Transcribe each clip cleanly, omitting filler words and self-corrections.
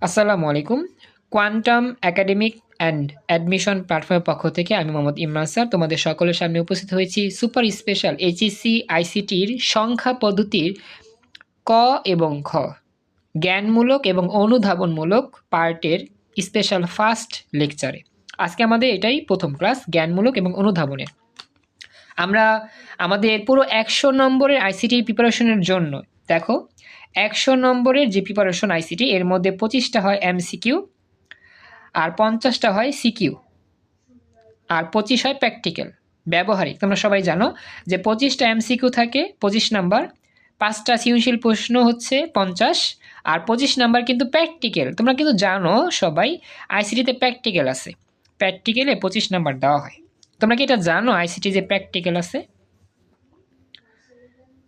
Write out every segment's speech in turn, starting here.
আসসালামু আলাইকুম। Quantum academic and admission প্ল্যাটফর্মের পক্ষ থেকে আমি মোহাম্মদ ইমরান স্যার তোমাদের সকলের সামনে উপস্থিত হয়েছি সুপার স্পেশাল এইচএসসি আইসিটির সংখ্যা পদ্ধতির ক এবং খ জ্ঞানমূলক এবং অনুধাবনমূলক পার্টের স্পেশাল ফার্স্ট লেকচারে। আজকে আমাদের এটাই প্রথম ক্লাস, জ্ঞানমূলক এবং অনুধাবনের। আমরা আমাদের পুরো 100 নম্বরের আইসিটি প্রিপারেশনের জন্য দেখো 100 নম্বরের যে প্রিপারেশন আইসিটি এর মধ্যে 25টা হয় এমসিকিউ আর 50টা হয় সিকিউ আর 25 হয় প্র্যাকটিক্যাল ব্যবহারিক। তোমরা সবাই জানো যে 25টা এমসিকিউ থাকে 25 নাম্বার, 5টা সৃজনশীল প্রশ্ন হচ্ছে 50 আর 25 নাম্বার কিন্তু প্র্যাকটিক্যাল। তোমরা কিন্তু জানো সবাই আইসিটিতে প্র্যাকটিক্যাল আছে, প্র্যাকটিক্যালে 25 নাম্বার দেওয়া হয়। তোমরা কি এটা জানো আইসিটি যে প্র্যাকটিক্যাল আছে?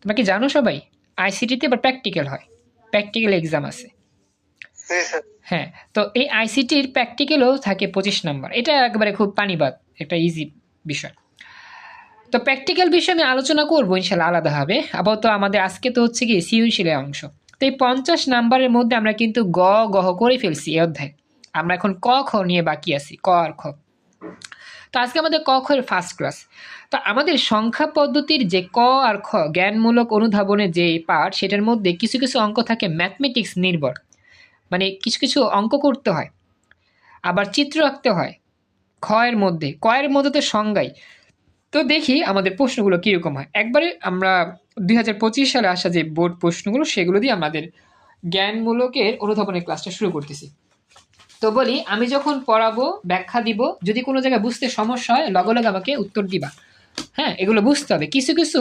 তোমরা কি জানো সবাই আইসিটিতে আবার প্র্যাকটিক্যাল হয়, প্র্যাকটিক্যাল এক্সাম আছে? হ্যাঁ, তো এই আইসিটির প্র্যাকটিক্যালও থাকে 25 নাম্বার। এটা একবারে খুব পানিবাদ একটা ইজি বিষয়। তো প্র্যাকটিক্যাল বিষয়ে আমি আলোচনা করবো ইনশাল্লাহ আলাদাভাবে। আপাতত আমাদের আজকে তো হচ্ছে কি সৃজনশীলের অংশ। তো এই 50 নাম্বারের মধ্যে আমরা কিন্তু গহ করে ফেলছি এই অধ্যায়। আমরা এখন ক খ নিয়ে বাকি আছি, ক আর খ। তো আজকে আমাদের ক খ এর ফার্স্ট ক্লাস। তো আমাদের সংখ্যা পদ্ধতির যে ক আর খ জ্ঞানমূলক অনুধাবনের যে পার্ট, সেটার মধ্যে কিছু কিছু অঙ্ক থাকে ম্যাথমেটিক্স নির্ভর, মানে কিছু কিছু অঙ্ক করতে হয়, আবার চিত্র আঁকতে হয় ক এর মধ্যে তো সংজ্ঞাই। তো দেখি আমাদের প্রশ্নগুলো কীরকম হয়। একবারে আমরা 2025 সালে আসা যে বোর্ড প্রশ্নগুলো সেগুলো দিয়ে আমাদের জ্ঞানমূলকের অনুধাবনের ক্লাসটা শুরু করতেছি। তো বলি, আমি যখন পড়াবো ব্যাখ্যা দিব, যদি কোনো জায়গায় বুঝতে সমস্যা হয় লগে লগে আমাকে উত্তর দিবা। হ্যাঁ, এগুলো বুঝতে হবে। কিছু কিছু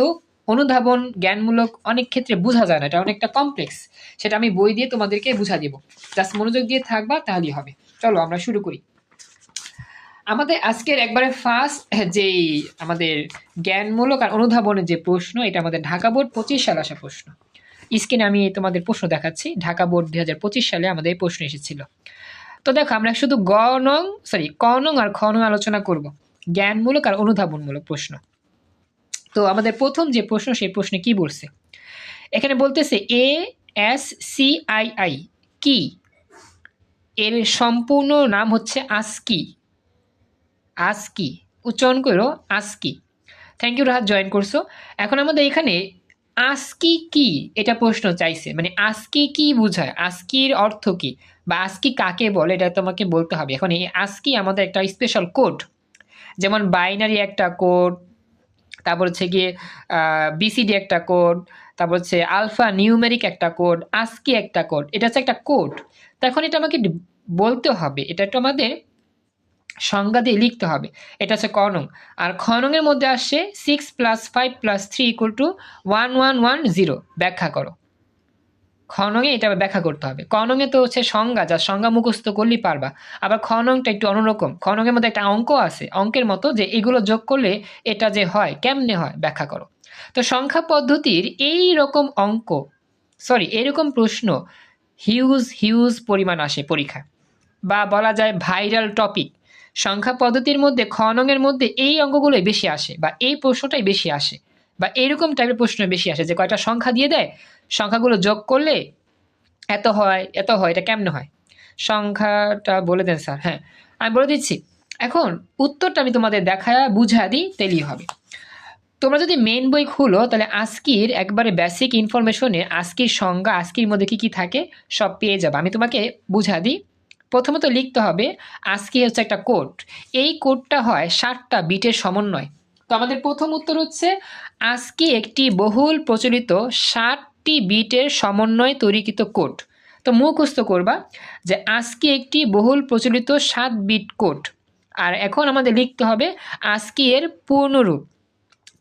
অনুধাবন জ্ঞানমূলক অনেক ক্ষেত্রে বোঝা যায় না, এটা অনেকটা কমপ্লেক্স, সেটা আমি বই দিয়ে তোমাদেরকে বুঝা দিব। জাস্ট মনোযোগ দিয়ে থাকবা, তাহলেই হবে। চলো আমরা শুরু করি। আমাদের আজকের একবারে ফার্স্ট যেই আমাদের জ্ঞানমূলক আর অনুধাবনের যে প্রশ্ন, এটা আমাদের ঢাকা বোর্ড 25 সালে আসা প্রশ্ন। স্ক্রিনে আমি তোমাদের প্রশ্ন দেখাচ্ছি। ঢাকা বোর্ড 2025 সালে আমাদের এই প্রশ্ন এসেছিল। তো দেখো, আমরা শুধু ক নং আর খ নং আলোচনা করব, জ্ঞানমূলক আর অনুধাবনমূলক প্রশ্ন। তো আমাদের প্রথম যে প্রশ্ন, সেই প্রশ্নে কি বলছে? এখানে বলতেছে ASCII কি? এর সম্পূর্ণ নাম হচ্ছে ASCII। ASCII উচ্চারণ করো ASCII। Thank you Rahat, join করছো। এখন আমাদের এখানে ASCII কি এটা প্রশ্ন চাইছে, মানে ASCII কি বোঝায়, ASCIIর অর্থ কি বা ASCII কাকে বলে এটা তোমাকে বলতে হবে। এখন এই ASCII আমাদের একটা স্পেশাল কোড, যেমন বাইনারি একটা কোড, তারপর হচ্ছে গিয়ে বিসিডি একটা কোড, তারপর হচ্ছে আলফা নিউমেরিক একটা কোড, ASCII একটা কোড। এটা হচ্ছে একটা কোড। তো এখন এটা আমাকে বলতে হবে, এটা একটু আমাদের সংজ্ঞা দিয়ে লিখতে হবে। এটা হচ্ছে ক নং। আর খ নং এর মধ্যে আসছে 6 + 5 + 3 = 1110। ব্যাখ্যা করো। খ নং এ এটা ব্যাখ্যা করতে হবে। ক নং এ তো হচ্ছে সংজ্ঞা, যা সংজ্ঞা মুখস্থ করলেই পারবা। আবার খ নংটা একটু অন্যরকম। খ নং এর মধ্যে একটা অঙ্ক আছে, অঙ্কের মতো, যে এগুলো যোগ করলে এটা যে হয়, কেমনে হয় ব্যাখ্যা করো। তো সংখ্যা পদ্ধতির এই রকম অঙ্ক, এরকম প্রশ্ন হিউজ পরিমাণ আসে পরীক্ষায়, বা বলা যায় ভাইরাল টপিক। সংখ্যা পদ্ধতির মধ্যে খ নং এর মধ্যে এই অঙ্কগুলোই বেশি আসে, বা এই প্রশ্নটাই বেশি আসে, বা এরকম টাইপের প্রশ্ন বেশি আসে, যে কয়টা সংখ্যা দিয়ে দেয়, সংখ্যাগুলো যোগ করলে এত হয়, এটা কেমনে হয়? সংখ্যাটা বলে দেন স্যার। হ্যাঁ, আমি বলে দিচ্ছি। এখন উত্তরটা আমি তোমাদের দেখায় বুঝা দিই, তেলেই হবে। তোমরা যদি মেইন বই খুলো, তাহলে আজকির একবারে বেসিক ইনফরমেশনে আজকির সংজ্ঞা, আজকির মধ্যে কি কি থাকে সব পেয়ে যাবে। আমি তোমাকে বুঝা দিই। প্রথমত লিখতে হবে আজকি হচ্ছে একটা কোড। এই কোডটা হয় 60টা বিটের সমন্বয়। তো আমাদের প্রথম উত্তর হচ্ছে আজকি একটি বহুল প্রচলিত 60টি বিটের সমন্বয় তৈরিকৃত কোড। তো মুখস্থ করবা যে আজকি একটি বহুল প্রচলিত 7 বিট কোড। আর এখন আমাদের লিখতে হবে আজকি এর পূর্ণরূপ।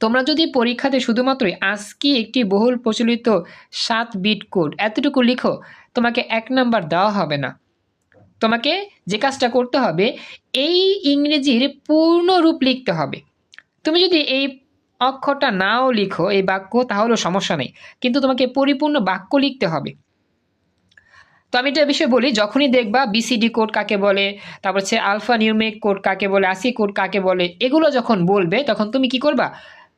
তোমরা যদি পরীক্ষাতে শুধুমাত্রই আজকি একটি বহুল প্রচলিত 7 বিট কোড এতটুকু লিখো, তোমাকে 1 নাম্বার দেওয়া হবে না। তোমাকে যে কাজটা করতে হবে, এই ইংরেজির পূর্ণ রূপ লিখতে হবে। তুমি যদি এই অক্ষরটা নাও লিখো এই বাক্য, তাহলেও সমস্যা নেই, কিন্তু তোমাকে পরিপূর্ণ বাক্য লিখতে হবে। তো আমি এটা বিষয়ে বলি, যখনই দেখবা বিসিডি কোড কাকে বলে, তারপর হচ্ছে আলফা নিউমেরিক কোড কাকে বলে, ASCII কোড কাকে বলে, এগুলো যখন বলবে, তখন তুমি কি করবা?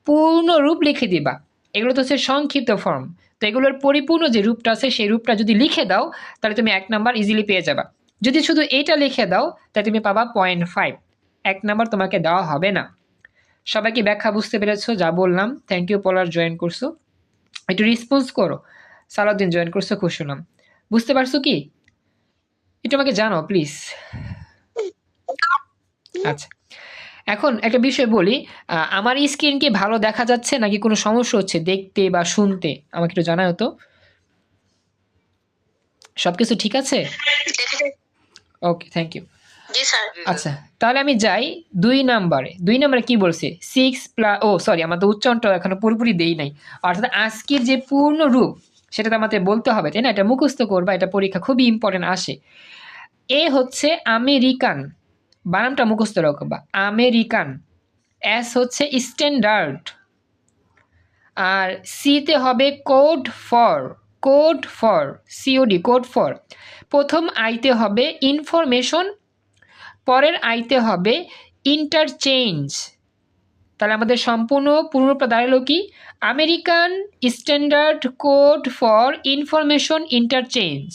পূর্ণ রূপ লিখে দিবা। এগুলো তো হচ্ছে সংক্ষিপ্ত ফর্ম। তো এগুলোর পরিপূর্ণ যে রূপটা আছে সেই রূপটা যদি লিখে দাও তাহলে তুমি 1 নাম্বার ইজিলি পেয়ে যাবা। যদি শুধু এইটা লিখে দাও তাহলে তুমি পাবা 0.5, 1 নাম্বার তোমাকে দেওয়া হবে না। সবাই কি ব্যাখ্যা বুঝতে পেরেছো যা বললাম? থ্যাংক ইউ পলার, জয়েন করছো, একটু রেসপন্স করো। সালাউদ্দিন জয়েন করছো, খুশ হলাম। বুঝতে পারছো কি? একটু আমাকে জানাও প্লিজ। আচ্ছা, এখন একটা বিষয় বলি, আমার স্ক্রিন কি ভালো দেখা যাচ্ছে নাকি কোনো সমস্যা হচ্ছে দেখতে বা শুনতে? আমাকে একটু জানাও তো। সবকিছু ঠিক আছে? ওকে, থ্যাংক ইউ। আচ্ছা, তাহলে আমি যাই 2 নাম্বারে। 2 নাম্বারে কি বলছে? 6 প্লাস, ও সরি, আমার তো উচ্চারণটা এখনো পুরোপুরি দেই নাই। অর্থাৎ আজকের যে পূর্ণ রূপ সেটা তো আমাদের বলতে হবে, তাই না? এটা মুখস্থ করবা, এটা পরীক্ষা খুবই ইম্পর্টেন্ট আসে। এ হচ্ছে আমেরিকান, বানামটা মুখস্থ রাখবা, আমেরিকান। এস হচ্ছে স্ট্যান্ডার্ড, আর সিতে হবে code for, code for, COD, code for. প্রথম আইতে হবে ইনফরমেশন, পরের আইতে হবে ইন্টারচেঞ্জ। তাহলে আমাদের সম্পূর্ণ পূর্ণরূপটা দাঁড়ালো কি? American standard code for information interchange.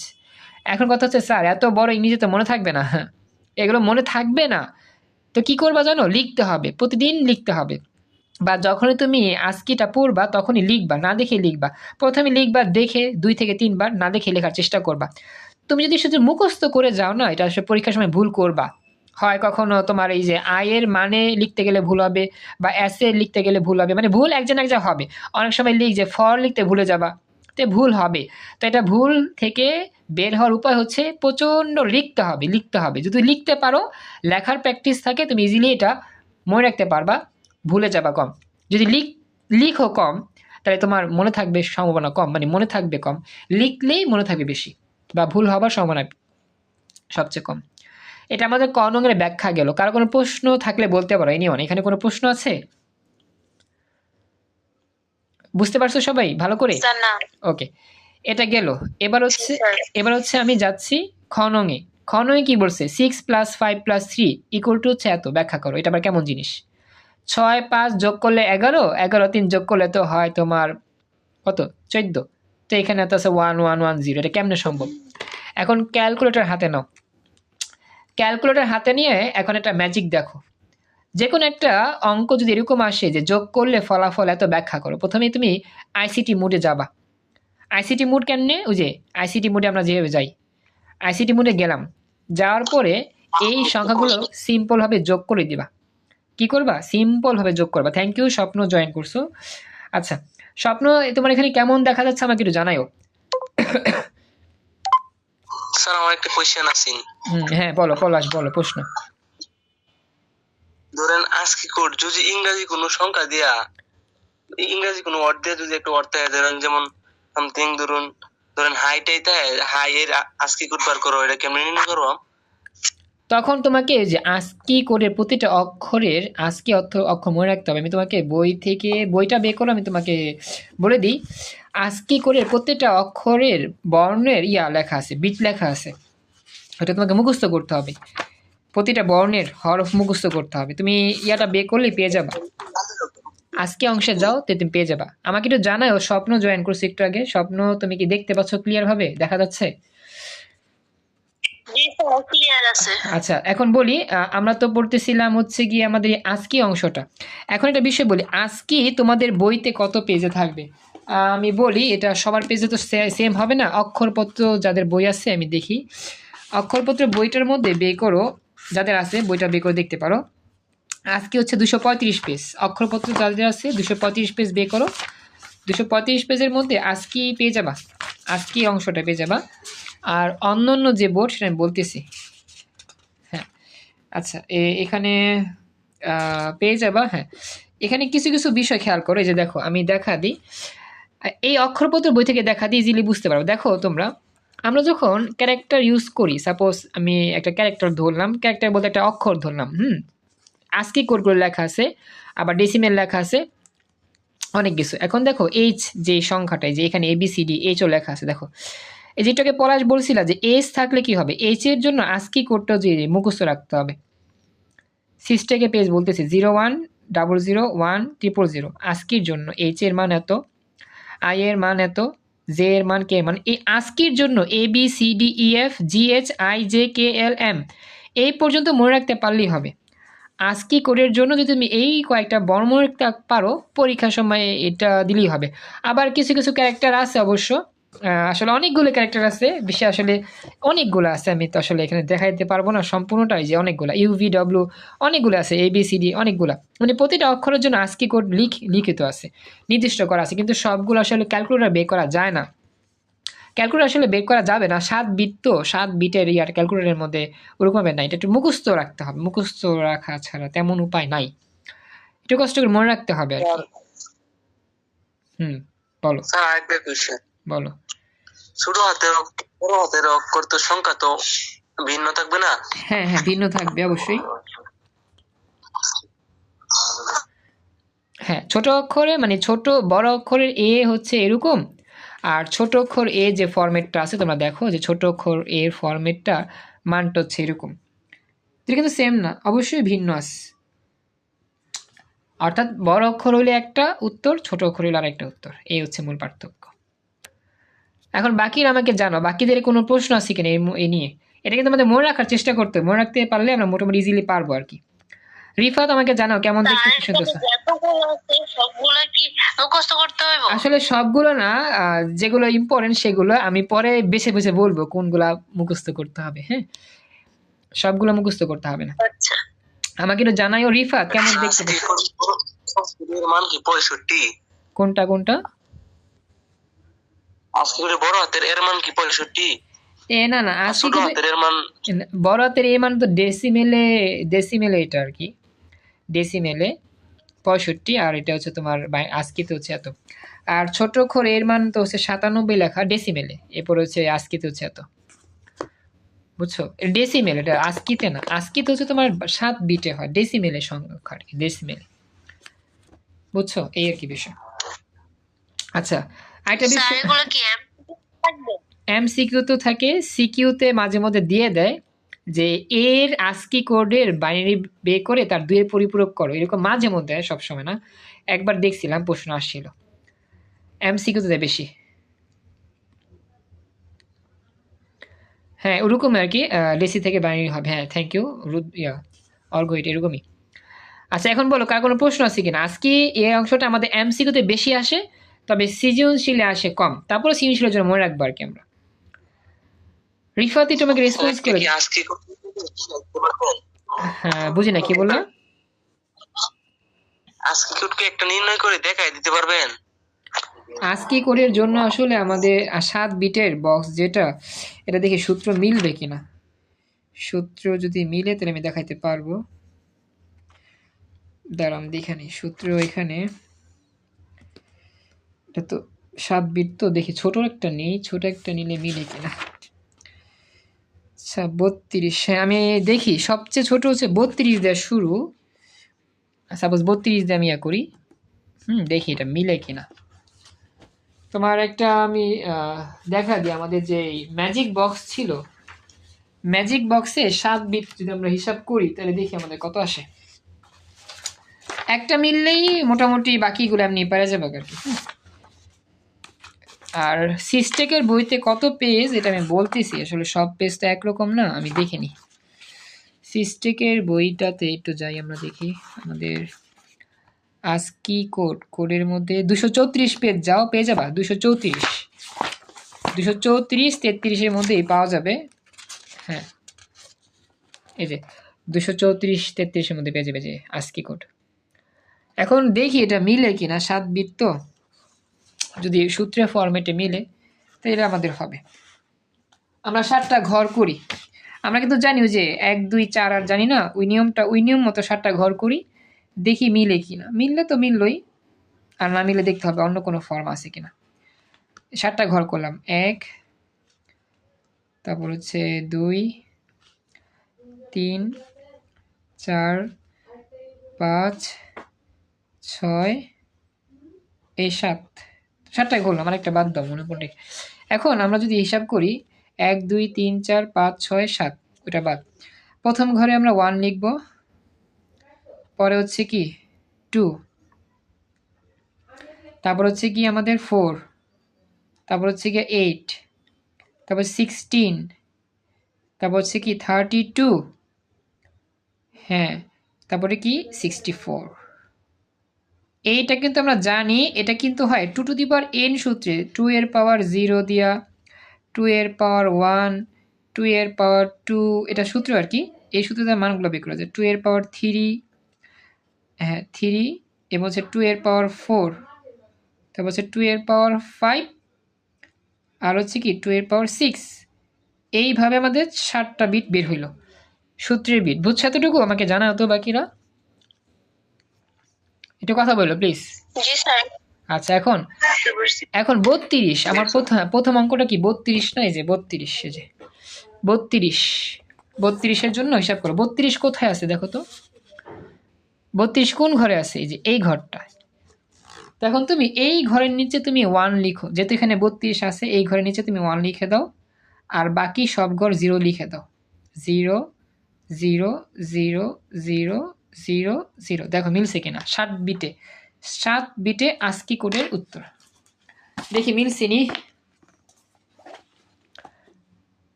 এখন কথা হচ্ছে স্যার এত বড় ইংরেজি তো মনে থাকবে না। এগুলো মনে থাকবে না তো কি করবা জানো? লিখতে হবে, প্রতিদিন লিখতে হবে। বা যখনই তুমি আজকিটা পড়বা তখনই লিখবা, না দেখে লিখবা। প্রথমে লিখবা দেখে 2 থেকে 3 বার, না দেখে লেখার চেষ্টা করবা। তুমি যদি শুধু মুখস্থ করে যাও না, এটা আসলে পরীক্ষার সময় ভুল করবা। হয় কখনো তোমার এই যে আয়ের মানে লিখতে গেলে ভুল হবে, বা এসে লিখতে গেলে ভুল হবে, মানে ভুল এক জায়গা হবে। অনেক সময় যে ফর লিখতে ভুলে যাবা, তো ভুল হবে। তো এটা ভুল থেকে বের হওয়ার উপায় হচ্ছে প্রচণ্ড লিখতে হবে, লিখতে হবে। যদি লিখতে পারো, লেখার প্র্যাকটিস থাকে, তুমি ইজিলি এটা মনে রাখতে পারবা, ভুলে যাবা কম। যদি লিখো কম তাহলে তোমার মনে থাকবে সম্ভাবনা কম, মানে মনে থাকবে কম। লিখলেই মনে থাকবে বেশি, বা ভুল হবার সম্ভাবনা সবচেয়ে কম। এটা আমাদের ক নংয়ের ব্যাখ্যা গেল। কারো কোনো প্রশ্ন থাকলে বলতে পারো। এনিওয়ান, এখানে কোনো প্রশ্ন আছে? বুঝতে পারছো সবাই ভালো করে? ওকে, এটা গেল। এবার হচ্ছে আমি যাচ্ছি খ নংয়ে। খ নংয়ে কি বলছে? 6 + 5 + 3 = হচ্ছে এত। ব্যাখ্যা করো, এটা আবার কেমন জিনিস? 6 5 যোগ করলে 11, 11 3 যোগ করলে তো হয় তোমার কত? 14। তো এখানে তো আছে 1 1 1 0। এটা কেমনে সম্ভব? এখন ক্যালকুলেটর হাতে নাও। ক্যালকুলেটর হাতে নিয়ে এখন একটা ম্যাজিক দেখো। যে কোনো একটা অঙ্ক যদি এরকম আসে যে যোগ করলে ফলাফল এত, ব্যাখ্যা করো। প্রথমে তুমি আইসিটি মোডে যাবা। আইসিটি মোড কেমনে? ওই যে আইসিটি মোডে আমরা যেভাবে যাই, আইসিটি মোডে গেলাম, যাওয়ার পরে এই সংখ্যাগুলো সিম্পলভাবে যোগ করে দিবা। কি করবা? সিম্পলভাবে যোগ করবা। থ্যাংক ইউ, স্বপ্ন জয়েন করছো। আচ্ছা, স্বপ্ন তোমার এখানে কেমন দেখা যাচ্ছে আমাকে একটু জানাইও। স্যার আমার একটা কোশ্চেন আছে। হ্যাঁ বলো পলাশ, বলো প্রশ্ন। ধরেন আজকে কোড যদি ইংরেজি কোনো সংখ্যা দিয়া, ইংরেজি কোনো ওয়ার্ড দিয়ে যদি একটা ওয়ার্ড থাকে, ধরেন যেমন সামথিং, ধরেন হাইটাইতে হাই এর আজকে কোড বার করো, এটা কেমনে নির্ণয় করব? তখন তোমাকে যে আস্কি কোডের প্রতিটা অক্ষরের আস্কি অক্ষর মনে রাখতে হবে। আমি তোমাকে বই থেকে বইটা বের করে আমি তোমাকে বলে দিই। আস্কি কোডের প্রত্যেকটা অক্ষরের বর্ণের লেখা আছে, বিট লেখা আছে। ওটা তোমাকে মুখস্থ করতে হবে, প্রতিটা বর্ণের হরফ মুখস্থ করতে হবে। তুমি ইয়াটা বের করলেই পেয়ে যাবা। আজকে অংশে যাও, তো তুমি পেয়ে যাবা। আমাকে একটু জানাও, স্বপ্ন জয়েন করছি একটু আগে। স্বপ্ন, তুমি কি দেখতে পাচ্ছ ক্লিয়ার ভাবে? দেখা যাচ্ছে? আচ্ছা, এখন বলি, আমরা তো পড়তেছিলাম হচ্ছে গিয়ে আমাদের আজকি অংশটা। এখন একটা বিষয় বলি, আজকি তোমাদের বইতে কত পেজে থাকবে? আমি বলি, এটা সবার পেজে তো সেম হবে না। অক্ষরপত্র যাদের বই আছে আমি দেখি, অক্ষরপত্র বইটার মধ্যে বের করো, যাদের আছে বইটা বের করে দেখতে পারো। আজকে হচ্ছে 235 পেজ। অক্ষরপত্র যাদের আছে 235 পেজ বের করো। 235 পেজের মধ্যে আজকি পেয়ে যাবা, আজকি অংশটা পেয়ে যাবা। আর অন্যান্য যে বোর্ড সেটা আমি বলতেছি। হ্যাঁ, আচ্ছা, এখানে পেয়ে যাবা। হ্যাঁ, এখানে কিছু কিছু বিষয় খেয়াল করো। এই যে দেখো, আমি দেখা দিই, এই অক্ষরপত্র বই থেকে দেখা দিই, ইজিলি বুঝতে পারো। দেখো তোমরা, আমরা যখন ক্যারেক্টার ইউজ করি, সাপোজ আমি একটা ক্যারেক্টার ধরলাম, ক্যারেক্টার বলতে একটা অক্ষর ধরলাম, আজকে কোডগুলো লেখা আছে, আবার ডেসিমেল লেখা আছে, অনেক কিছু। এখন দেখো এইচ যে সংখ্যাটাই, যে এখানে ABCD এইচও লেখা আছে। দেখো এই যেটাকে পলাশ বলছিল যে এইচ থাকলে কি হবে, এইচ এর জন্য আজকি কোডটা যে মুখস্থ রাখতে হবে। সিস্টেকে পেজ বলতেছে 0100100000, আজকির জন্য এইচ এর মান এত, আই এর মান এত, জে এর মান কে এর মান। এই আস্কির জন্য A B C D E F G H I J K L M এই পর্যন্ত মনে রাখতে পারলেই হবে। আস্কি কোডের জন্য যদি তুমি এই কয়েকটা বর্ণ মনে রাখতে পারো, পরীক্ষার সময় এটা দিলেই হবে। আবার কিছু কিছু ক্যারেক্টার আছে অবশ্য, আসলে অনেকগুলো ক্যারেক্টার আছে, বেশি আসলে অনেকগুলো আছে, আমি তো আসলে এখানে দেখাইতে পারবো না সম্পূর্ণটাই, যে অনেকগুলো ইউভি ডব্লিউ অনেকগুলো আছে, এবিসিডি অনেকগুলা, মানে প্রতিটা অক্ষরের জন্য আস্কি কোড লিখিত আছে, নির্দিষ্ট করা আছে, কিন্তু সবগুলো আসলে ক্যালকুলেটর বের করা যায় না। ক্যালকুলেটর আসলে বের করা যাবে না, 7 বিট তো, 7 বিটের ইয়ার ক্যালকুলেটরের মধ্যে ওরকম না, এটা একটু মুখস্থ রাখতে হবে, মুখস্থ রাখা ছাড়া তেমন উপায় নাই, একটু কষ্ট করে মনে রাখতে হবে আর কি। বলো স্যার আরেকটা কোশ্চেন, বলো। ছোট হাতের বড় হাতের অক্ষর তো সংখ্যা তো ভিন্ন থাকবে না? হ্যাঁ হ্যাঁ, ভিন্ন থাকবে অবশ্যই। হ্যাঁ, ছোট অক্ষরে মানে ছোট বড় অক্ষরের এ হচ্ছে এরকম, আর ছোট অক্ষর এ যে ফরম্যাটটা আছে তোমরা দেখো যে ছোট অক্ষর এর ফরম্যাটটা মানটা হচ্ছে এরকম, এটা কিন্তু সেম না, অবশ্যই ভিন্ন আছে। অর্থাৎ বড় অক্ষর হইলে একটা উত্তর, ছোট অক্ষর হইলে আরেকটা উত্তর, এই হচ্ছে মূল পার্থক্য। এখন বাকির আমাকে জানো, বাকিদের কোনো প্রশ্ন আছে কিনা এই নিয়ে, এটা কিন্তু আমাদের মনে রাখার চেষ্টা করতে হবে, মনে রাখতে পারলে আমরা মোটামুটি ইজিলি পারবো আর কি। রিফাত আমাকে জানাও কেমন দেখতে কি শুনতেছো? আসলে সবগুলো না, যেগুলো ইম্পর্টেন্ট সেগুলো আমি পরে বেছে বেছে বলবো কোনগুলা মুখস্থ করতে হবে। হ্যাঁ, সবগুলো মুখস্থ করতে হবে না। আচ্ছা, আমাকে একটু জানাইও রিফাত কেমন দেখতে। এর মান কি 65? কোনটা কোনটা? আজকে বড় হাতের এর মান কি 65? এ না না, আজকে ছোট হাতের এর মান বড় হাতের এ মান তো ডেসিমেলে এটা আর কি, ডেসিমেলে 65, আর এটা হচ্ছে তোমার আজকিতে হচ্ছে এত, আর ছোট অক্ষর এর মান তো হচ্ছে 97 লেখা ডেসিমেলে, এরপর হচ্ছে আজকিতে হচ্ছে এত, বুঝছো? ডেসিমেল, এটা আজকিতে না, আজকিতে হচ্ছে তোমার 7 বিটে হয়, ডেসিমেলের সংখ্যা আর কি, ডেসিমেলে, বুঝছো? এই আর কি বিষয়। আচ্ছা, আরেকটা বিষয়, এমসিকিউ তো থাকে, সিকিউতে মাঝে মধ্যে দিয়ে দেয় যে এর আস্কি কোডের বাইনারি বের করে তার 2 এর পরিপূরক করো, এরকম মাঝে মধ্যে, সব সময় না। একবার দেখছিলাম প্রশ্ন আসছিল, এমসিকিউতে দেয় বেশি। হ্যাঁ, ওরকম আর কি, ডেসি থেকে বাইনারি হবে। হ্যাঁ, থ্যাংক ইউ অর্গোইট, এরকমই। আচ্ছা, এখন বলো কার কোনো প্রশ্ন আছে কিনা। আজকে এই অংশটা আমাদের এমসিকিউতে বেশি আসে, তবে সৃজনশীলে আসে কম, তারপরে সৃজনশীলের জন্য মনে রাখবো আর কি আমরা। রিফাতি তোমাকে রেসপন্স করে, হ্যাঁ বুঝি না কি বললো। আজকে কোডকে একটা নির্ণয় করে দেখাই দিতে পারবেন? আজকি কোডের জন্য আসলে আমাদের 7 বিটের বক্স যেটা, এটা দেখি সূত্র মিলবে কিনা, সূত্র যদি মিলে তাহলে আমি দেখাইতে পারবো। দাঁড়ান দেখে নি সূত্র, এখানে এটা তো 7 বিট, তো দেখি ছোট একটা নেই, ছোট একটা নিলে মিলে কিনা। আচ্ছা 32, হ্যাঁ আমি দেখি সবচেয়ে ছোট হচ্ছে 32 দিয়ে শুরু, সাপোজ 32 দিয়ে আমি করি, দেখি এটা মিলে কিনা। তোমার একটা আমি দেখা দিই, আমাদের যে ম্যাজিক বক্স ছিল, ম্যাজিক বক্সে 7 বিট যদি আমরা হিসাব করি তাহলে দেখি আমাদের কত আসে। একটা মিললেই মোটামুটি বাকিগুলো এমনি পেরে যাবে আর কি। আর সিস্টেকের বইতে কত পেজ এটা আমি বলতেছি, আসলে সব পেজ তো একরকম না, আমি দেখে নিই। সিস্টেকের বইটাতে একটু যাই, আমরা দেখি আমাদের আজকি কোডের মধ্যে 234 পেজ যাও, পেয়ে যাবা 234, 234-33-এর মধ্যেই পাওয়া যাবে। হ্যাঁ, এই যে 234-33-এর মধ্যে পেয়ে যাবে যে আজকি কোড। এখন দেখি এটা মিলে কিনা, 7 বিট তো, যদি সূত্রের ফরম্যাটে মিলে তাহলে আমাদের হবে। আমরা 7টা ঘর করি, আমরা কিন্তু জানি যে 1 2 4 আর জানি না, ওই নিয়ম মতো 7টা ঘর করি, দেখি মিলে কিনা, মিললে তো মিললই, আর না মিলে দেখতে হবে অন্য কোনো ফর্ম আছে কিনা। 7টা ঘর করলাম, 1, তারপর হচ্ছে 2 3 4 5 6 এই 7টাই করলাম, আরেকটা বাদ দাও মনে পড়ে। এখন আমরা যদি হিসাব করি 1 2 3 4 5 6 7, ওটা বাদ। প্রথম ঘরে আমরা 1 লিখব, পরে হচ্ছে কি 2, তারপর হচ্ছে কি আমাদের 4, তারপর হচ্ছে কি 8, তারপর 16, তারপর হচ্ছে কি 32, হ্যাঁ, তারপরে কি 64। এইটা কিন্তু আমরা জানি, এটা কিন্তু হয় 2 টু দি পাওয়ার n সূত্রে, 2 এর পাওয়ার 0 দিয়া, 2 এর পাওয়ার 1, 2 এর পাওয়ার 2, এটা সূত্র আর কি। এই সূত্রে মানগুলো বের করা যায়। 2 এর পাওয়ার 3, হ্যাঁ 3, এবং হচ্ছে 2 এর পাওয়ার 4, তারপর হচ্ছে 2 এর পাওয়ার 5, আর হচ্ছে কি 2 এর পাওয়ার 6। এইভাবে আমাদের 7টা বিট বের হইল, সূত্রের বিট। বুঝছো এতটুকু? আমাকে জানাও তো বাকিরা, একটু কথা বললো প্লিজ। G sir. আচ্ছা, এখন 32, আমার প্রথম অঙ্কটা কি 32 না? এই যে 32, এই যে 32 এর জন্য হিসাব করো। 32 কোথায় আছে দেখো তো, 32 কোন ঘরে আছে? এই যে এই ঘরটা। তখন তুমি এই ঘরের নিচে তুমি 1 লিখো, যেহেতু এখানে 32 আছে, এই ঘরের নিচে তুমি 1 লিখে দাও, আর বাকি সব ঘর 0 লিখে দাও। 0 0 0 0 0 0। দেখো মিলছে কিনা? 7 বিটে ASCII কোডের উত্তর। দেখি মিলছে নি?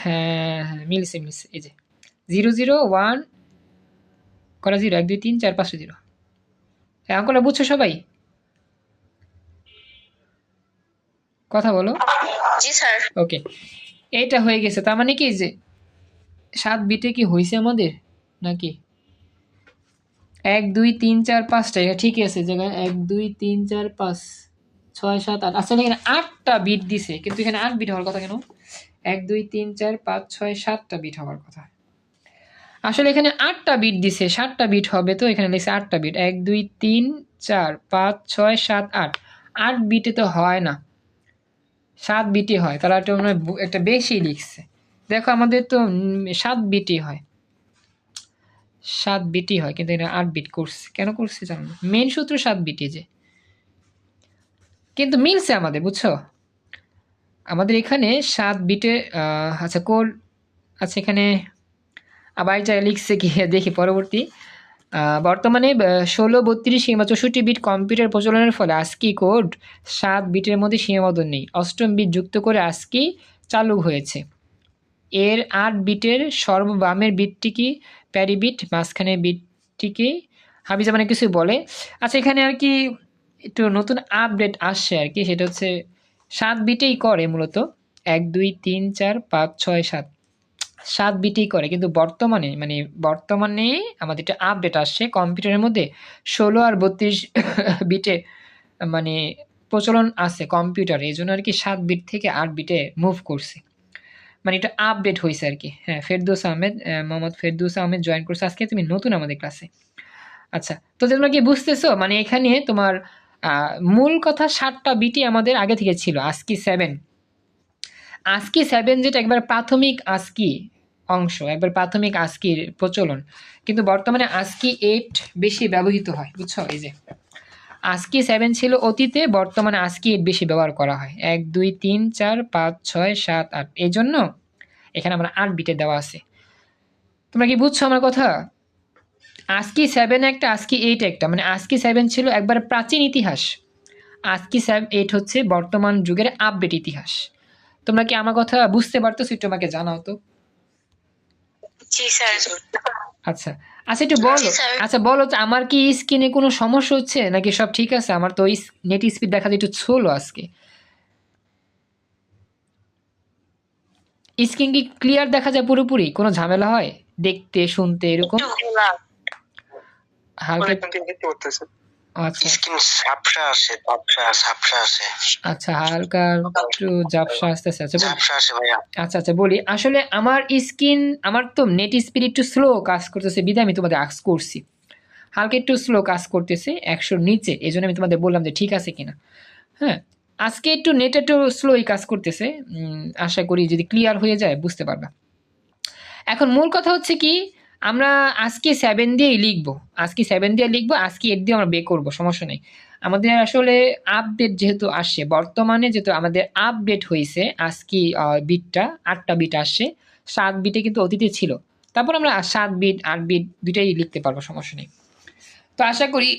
হ্যাঁ, মিলছে। এই যে 0 0 1 করা 0, 1 2 3 4 5 0। অঙ্কটা বুঝছো সবাই? কথা বলো। জি স্যার। ওকে, এইটা হয়ে গেছে। তার মানে কি যে 7 বিটে কি হয়েছে আমাদের নাকি? 1 2 3 4 5টা, এটা ঠিকই আছে জায়গায়। 1 2 3 4 5 6 7 8। আসলে এখানে 8টা বিট দিছে, কিন্তু এখানে 8 বিট হওয়ার কথা কেন? 1 2 3 4 5 6 7টা বিট হওয়ার কথা। আসলে এখানে 8টা বিট দিছে, 7টা বিট হবে, তো এখানে লিখছে 8টা বিট। 1 2 3 4 5 6 7 8। 8 বিটে তো হয় না, 7 বিটে হয়। তারা একটা বেশি লিখছে। দেখো আমাদের তো 7 বিটই হয়, 7 বিটই হয়, কিন্তু এটা 8 বিট করছে। কেন করছে জানো না? মেন সূত্র 7 বিটে যে, কিন্তু মিলছে আমাদের, বুঝছো? আমাদের এখানে 7 বিটে আচ্ছা কোড। আচ্ছা, এখানে আবার এটা লিখছে কি দেখি পরবর্তী। বর্তমানে 16, 32 কিংবা 64 বিট কম্পিউটার প্রচলনের ফলে ASCII কোড 7 বিটের মধ্যে সীমাবদ্ধ নেই। 8ম বিট যুক্ত করে ASCII চালু হয়েছে। এর 8 বিটের সর্ববামের বিটটি কি প্যারি বিট, মাঝখানের বিটটিকে হাবিজা মানে কিছু বলে। আচ্ছা, এখানে আর কি একটু নতুন আপডেট আসছে আর কি, সেটা হচ্ছে 7 বিটেই করে মূলত। 1 2 3 4 5 6 7, 7 বিটেই করে, কিন্তু বর্তমানে আমাদের একটা আপডেট আসছে কম্পিউটারের মধ্যে 16 আর 32 বিটে মানে প্রচলন আছে কম্পিউটারে, এই জন্য আর কি 7 বিট থেকে 8 বিটে মুভ করছে, মানে এটা আপডেট হয়েছে আর কি। হ্যাঁ, মোহাম্মদ ফেরদৌস আহমেদ জয়েন করছে আজকে। তুমি নতুন আমাদের ক্লাসে। আচ্ছা, তো তোমরা কি বুঝতেছো? মানে এখানে তোমার মূল কথা 7টা বিটই আমাদের আগে থেকে ছিল। ASCII 7 যেটা একবার প্রাথমিক ASCII অংশ, একবার প্রাথমিক ASCIIর প্রচলন, কিন্তু বর্তমানে ASCII 8 বেশি ব্যবহৃত হয়, বুঝছো? এই যে ASCII 7 ছিল অতীতে, বর্তমানে ASCII 8 বেশি ব্যবহার করা হয়। 1 2 3 4 5 6 7 8, এই জন্য এখানে আমরা 8 বিটে দেওয়া আছে। তোমরা কি বুঝছো আমার কথা? ASCII 7 একটা, ASCII 8 একটা, মানে ASCII 7 ছিল একবার প্রাচীন ইতিহাস, ASCII 8 হচ্ছে বর্তমান যুগের আপডেট ইতিহাস। তোমরা কি আমার কথা বুঝতে পারতেছো? একটু আমাকে জানাও তো। জি স্যার। আচ্ছা একটু বলো। আচ্ছা বলো তো, আমার কি স্ক্রিনে কোনো সমস্যা হচ্ছে নাকি সব ঠিক আছে? আমার তো নেট স্পিড দেখাতে একটু স্লো আজকে। স্ক্রিন কি ক্লিয়ার দেখা যায় পুরোপুরি? কোনো ঝামেলা হয় দেখতে শুনতে এরকম? হালকা আচ্ছা ঝাপসা আসে। আচ্ছা, হালকা একটু ঝাপসা আসতেছে। আচ্ছা বলি, আসলে আমার স্ক্রিন, আমার তো নেট স্পিড একটু স্লো কাজ করতেছে, বিধায় আমি তোমাদের আস্ক করছি। হালকা একটু স্লো কাজ করতেছে 100-র নিচে, এই জন্য আমি তোমাদের বললাম যে ঠিক আছে কিনা। হ্যাঁ, আজকে একটু নেট একটু স্লোই কাজ করতেছে। আশা করি যদি ক্লিয়ার হয়ে যায় বুঝতে পারবে। এখন মূল কথা হচ্ছে কি, আমরা ASCII 7 দিয়েই লিখবো, ASCII 7 দিয়ে লিখবো, ASCII 8 দিয়ে আমরা বের করবো, সমস্যা নেই। আমাদের আসলে আপডেট যেহেতু আসছে, বর্তমানে যেহেতু আমাদের আপডেট হয়েছে ASCII বিটটা 8টা বিট আসছে, 7 বিটে কিন্তু অতীতে ছিল। তারপর আমরা 7 বিট 8 বিট দুইটাই লিখতে পারবো, সমস্যা নেই। তো আশা করি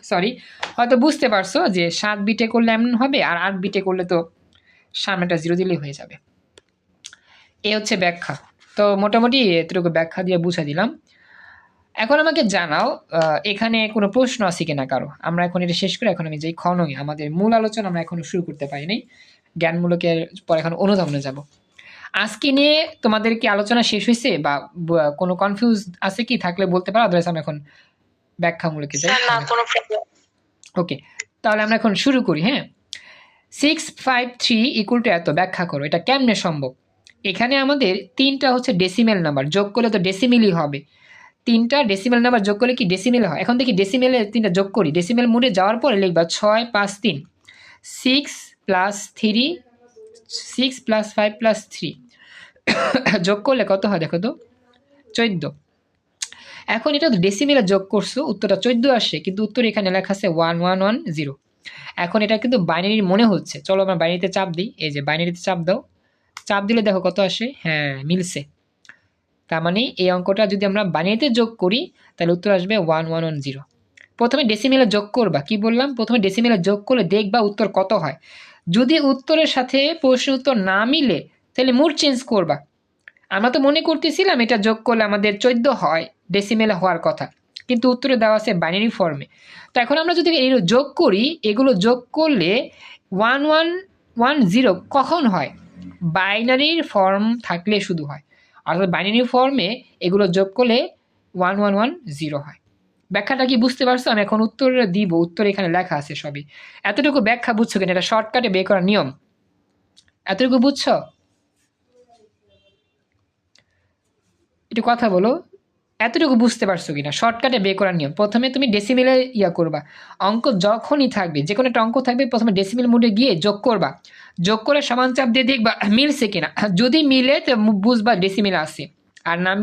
সরি হয়তো বুঝতে পারছো যে 7 বিটে করলে এমন হবে, আর 8 বিটে করলে তো সামনেটা 0 দিলেই হয়ে যাবে। এই হচ্ছে ব্যাখ্যা। তো মোটামুটি এতটুকু ব্যাখ্যা দিয়ে বুঝা দিলাম। এখন আমাকে জানাও এখানে কোনো প্রশ্ন আছে কিনা কারো। আমরা এখন এটা শেষ করে এখন আমি যেই খননে আমাদের মূল আলোচনা আমরা এখনো শুরু করতে পারি নাই, জ্ঞানমূলকের পর এখন অনুধাবনে যাব। আজকে নিয়ে তোমাদের কি আলোচনা শেষ হয়েছে বা কোনো কনফিউজ আছে কি? থাকলে বলতে পারো, আদারওয়াইজ আমরা এখন ব্যাখ্যামূলকে যাই। ওকে, তাহলে আমরা এখন শুরু করি। হ্যাঁ, 653 ইকুয়াল টু এত ব্যাখ্যা করো, এটা কেমনে সম্ভব? এখানে আমাদের 3টা হচ্ছে ডেসিমেল নাম্বার, যোগ করলে তো ডেসিমেলই হবে। 3টা ডেসিমেল নাম্বার যোগ করলে কি ডেসিমেল হয়? এখন দেখি ডেসিমেলে 3টা যোগ করি। ডেসিমেল মোডে যাওয়ার পরে লিখবা 6 5 3, 6 প্লাস 3, 6 প্লাস 5 প্লাস 3 যোগ করলে কত হয় দেখো তো? 14। এখন এটা তো ডেসিমেলে যোগ করছো, উত্তরটা 14 আসে, কিন্তু উত্তর এখানে লেখা আছে 1110। এখন এটা কিন্তু বাইনারি মনে হচ্ছে। চলো আমরা বাইনারিতে চাপ দিই। এই যে বাইনারিতে চাপ দাও, চাপ দিলে দেখো কত আসে। হ্যাঁ, মিলছে। তার মানে এই অঙ্কটা যদি আমরা বাইনারিতে যোগ করি তাহলে উত্তর আসবে 1110। প্রথমে ডেসিমেলে যোগ করবা। কি বললাম? প্রথমে ডেসিমেলে যোগ করলে দেখবা উত্তর কত হয়। যদি উত্তরের সাথে প্রশ্নের উত্তর না মিলে তাহলে মুড চেঞ্জ করবা। আমরা তো মনে করতেছিলাম এটা যোগ করলে আমাদের 14 হয়, ডেসিমেলে হওয়ার কথা, কিন্তু উত্তরে দেওয়া আছে বাইনারি ফর্মে। তো এখন আমরা যদি এগুলো যোগ করি, এগুলো যোগ করলে 1110 কখন হয়? বাইনারির ফর্ম থাকলে শুধু হয়। অর্থাৎ বাইনারি ফর্মে এগুলো যোগ করলে 1110 হয়। ব্যাখ্যাটা কি বুঝতে পারছো? আমি এখন উত্তর দিব, উত্তর এখানে লেখা আছে সবই। এতটুকু ব্যাখ্যা বুঝছো কিনা? এটা শর্টকাটে বের করার নিয়ম। এতটুকু বুঝছো? একটু কথা বলো, এতটুকু বুঝতে পারছো কিনা? শর্টকাটে বের করার নিয়ম। প্রথমে তুমি ডেসিমেলে করবা। অঙ্ক যখনই থাকবে, যে কোনো একটা অঙ্ক থাকবে, প্রথমে ডেসিমেল মোডে গিয়ে যোগ করবা। যোগ করে সমান চাপ দিয়ে দেখবা মিলছে কিনা। যদি মিলে তো বুঝবা ডেসিমেলে আছে, আর না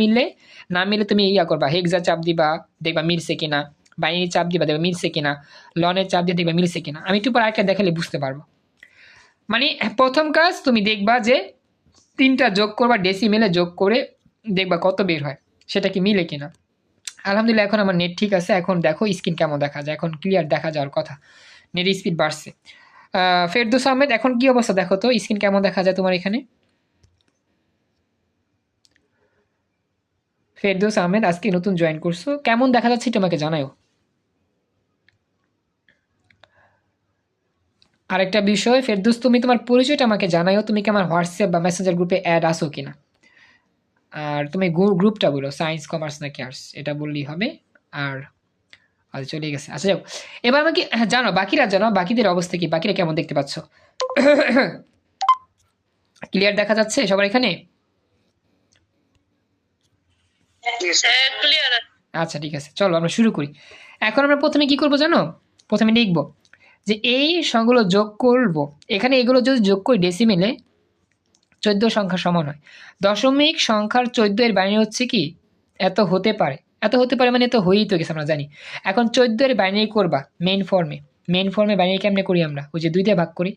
মিলে তুমি করবা, হেক্সা চাপ দিবা, দেখবা মিলছে কিনা। বাইনারি চাপ দিবা, দেখবা মিলছে কিনা। লনের চাপ দিয়ে দেখবা মিলছে কিনা। আমি একটু পর আরেকটা দেখালে বুঝতে পারবো। মানে প্রথম কাজ তুমি দেখবা যে 3টা যোগ করবা, ডেসিমেলে যোগ করে দেখবা কত বের হয়, সেটা কি মিলে কিনা। আলহামদুলিল্লাহ এখন আমার নেট ঠিক আছে। এখন দেখো স্ক্রিন কেমন দেখা যায়। এখন ক্লিয়ার দেখা যাওয়ার কথা, নেট স্পিড বাড়ছে। ফেরদৌস আহমেদ, এখন কি অবস্থা দেখো তো, স্ক্রিন কেমন দেখা যায় তোমার এখানে? ফেরদৌস আহমেদ আজকে নতুন জয়েন করছো, কেমন দেখা যাচ্ছে তোমাকে জানাও। আরেকটা বিষয় ফেরদৌস, তুমি তোমার পরিচয়টা আমাকে জানাও। তুমি কি আমার হোয়াটসঅ্যাপ বা মেসেঞ্জার গ্রুপে অ্যাড আসো কিনা? আর তুমি গ্রুপটা বলো, সায়েন্স কমার্স নাকি আর্টস, এটা বললেই হবে। আর আচ্ছা, চলে গেছে। আচ্ছা যাও, এবার আমাকে জানো বাকিরা, জানো বাকিদের অবস্থা কি, বাকিরা কেমন দেখতে পাচ্ছ? ক্লিয়ার দেখা যাচ্ছে সবার এখানে? আচ্ছা ঠিক আছে, চলো আমরা শুরু করি। এখন আমরা প্রথমে কি করব জানো? প্রথমে লিখব যে এই সংখ্যাগুলো যোগ করব। এখানে এগুলো যদি যোগ করি ডেসিমেলে 14 সংখ্যা সমান হয়। দশমিক সংখ্যার 14 এর বাইনারি হচ্ছে কি এত হতে পারে। এত হতে পারে মানে তো হয়েই তো গেছে, আমরা জানি। এখন 14 এর বাইনারি করবা মেইন ফর্মে বাইনারি কেমনে করি আমরা? ওই যে 2 দিয়ে ভাগ করি।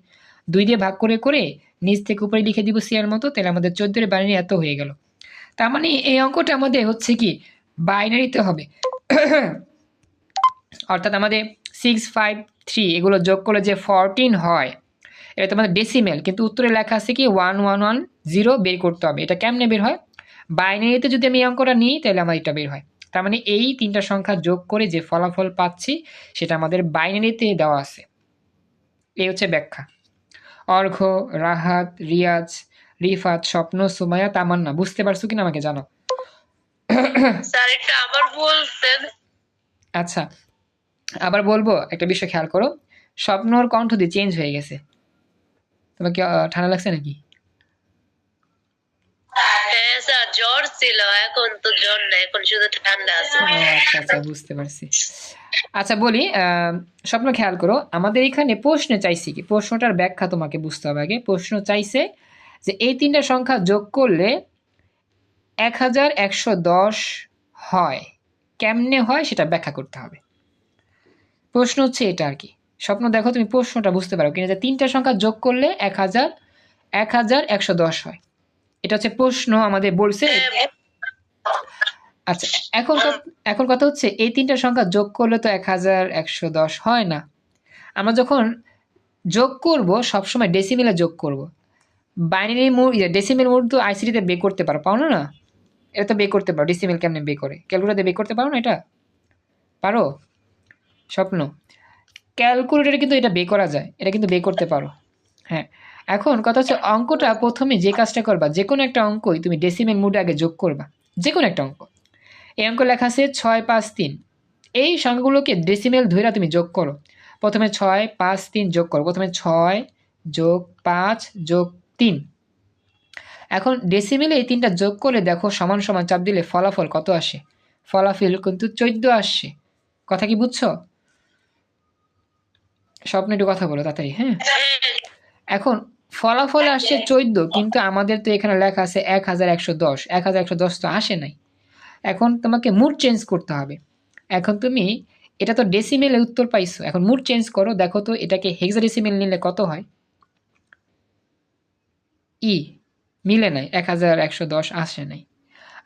2 দিয়ে ভাগ করে করে নিচ থেকে উপরে লিখে দিব সিয়ার মতো, তাহলে আমাদের 14 এর বাইনারি এত হয়ে গেল। তার মানে এই অঙ্কটা আমাদের হচ্ছে কি বাইনারিতে হবে। অর্থাৎ আমাদের 653 এগুলো যোগ করলে যে 14 হয়, এটা তোমাদের ডেসিমেল, কিন্তু উত্তরে লেখা আছে কি 1110 বের করতে হবে। এটা কেমনে বের হয়? বাইনারিতে যদি আমি এই অঙ্কটা নিই তাহলে আমার এটা বের হয়। তার মানে এই 3টা সংখ্যা যোগ করে যে ফলাফল পাচ্ছি সেটা আমাদের বাইনারিতে দেওয়া আছে। এই হচ্ছে ব্যাখ্যা। অর্ঘ, রাহাত, রিয়াজ, রিফাত, স্বপ্ন, সুমাইয়া, তামান্না, বুঝতে পারছো কিনা আমাকে জানো। আচ্ছা, আবার বলবো, একটা বিষয় খেয়াল করো, স্বপ্নর কণ্ঠ দিয়ে চেঞ্জ হয়ে গেছে। তোমাকে ঠান্ডা লাগছে নাকি? জ্বর ছিল, এখন তো জ্বর না, এখন শুধু ঠান্ডা আছে। আচ্ছা আচ্ছা, বুঝতে পারছি। আচ্ছা বলি, স্বপ্ন খেয়াল করো, আমাদের এখানে প্রশ্ন চাইছি কি, প্রশ্নটার ব্যাখ্যা তোমাকে বুঝতে হবে আগে। প্রশ্ন চাইছে যে এই 3টা সংখ্যা যোগ করলে 1110 হয়, কেমনে হয় সেটা ব্যাখ্যা করতে হবে। প্রশ্ন হচ্ছে এটা আর কি। স্বপ্ন দেখো তুমি প্রশ্নটা বুঝতে পারো কিনা, যে 3টা সংখ্যা যোগ করলে 1110 হয়, এটা হচ্ছে প্রশ্ন আমাদের বলছে। আচ্ছা, এখন কথা হচ্ছে এই তিনটা সংখ্যা যোগ করলে তো 1110 হয় না। আমরা যখন যোগ করব সবসময় ডেসিমেলে যোগ করব। বাইনারি মোড ডেসিমেল মোড তো আইসিটিতে বে করতে পারো না? এটা তো বে করতে পারো। ডেসিমেল কেমনে বে করে? ক্যালকুলেটরে বে করতে পারো না এটা? পারো? স্বপ্ন ক্যালকুলেটরে কিন্তু এটা বে করা যায়, এটা কিন্তু বে করতে পারো। হ্যাঁ, এখন কথা হচ্ছে অঙ্কটা প্রথমে যে কাজটা করবা, যে কোনো একটা অঙ্কই তুমি ডেসিমেল মোডে আগে যোগ করবা, যে কোনো একটা অঙ্ক। এই অঙ্ক লেখা আছে 653, এই সংখ্যাগুলোকে ডেসিমেল ধইরা তুমি যোগ করো। প্রথমে 6 5 3 যোগ করো, প্রথমে 6 যোগ 5 যোগ 3। এখন ডেসিমেলে এই তিনটা যোগ করে দেখো সমান সমান চাপ দিলে ফলাফল কত আসে? ফলাফল কিন্তু 14 আসছে। কথা কি বুঝছো? স্বপ্ন একটু কথা বলো তাড়াতাড়ি। হ্যাঁ, এখন ফলাফল আসছে 14, কিন্তু আমাদের তো এখানে লেখা আছে 1110। 1110 তো আসে নাই। এখন তোমাকে মুড চেঞ্জ করতে হবে। এখন তুমি এটা তো ডেসিমেলে উত্তর পাইছো, এখন মুড চেঞ্জ করো, দেখো তো এটাকে হেক্সাডেসিমেল নিলে কত হয়। মিলে নাই, 1110 আসে নাই।